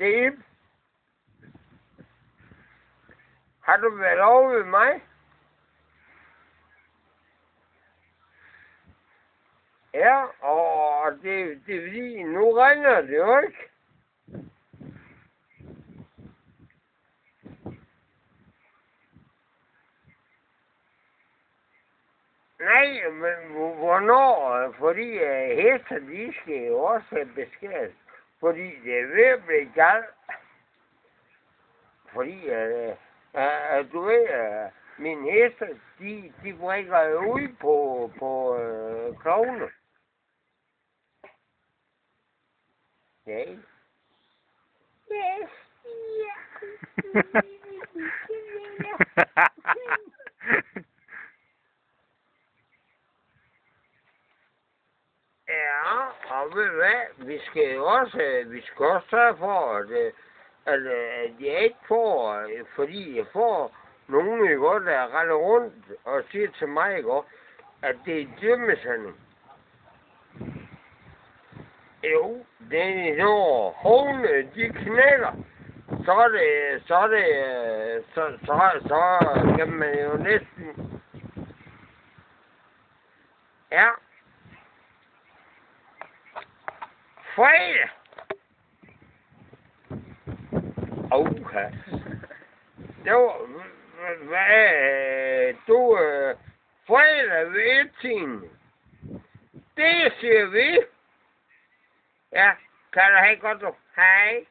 det. Har du været over ved mig? Ja, og det er fordi, nu ringer det jo ikke. Nej, men hvornår? Fordi hester, de skal jo også beskæres. Fordi det er ved at blive galt. Fordi, du ved, mine hester, de brækker jo ud på klovene. Ja. Yes, ja, og ved du hvad, vi skal også sørge for, at jeg ikke får, fordi jeg får nogen, ikke også, der render rundt og siger til mig, ikke også, at det er dømmesanding. Jo, det er når hovene, de knækker, så kan man jo næsten, ja, fredag. Okay. Du, fredag ved 1-tiden. Det siger vi. Ja, kan du have godt, du. Hej.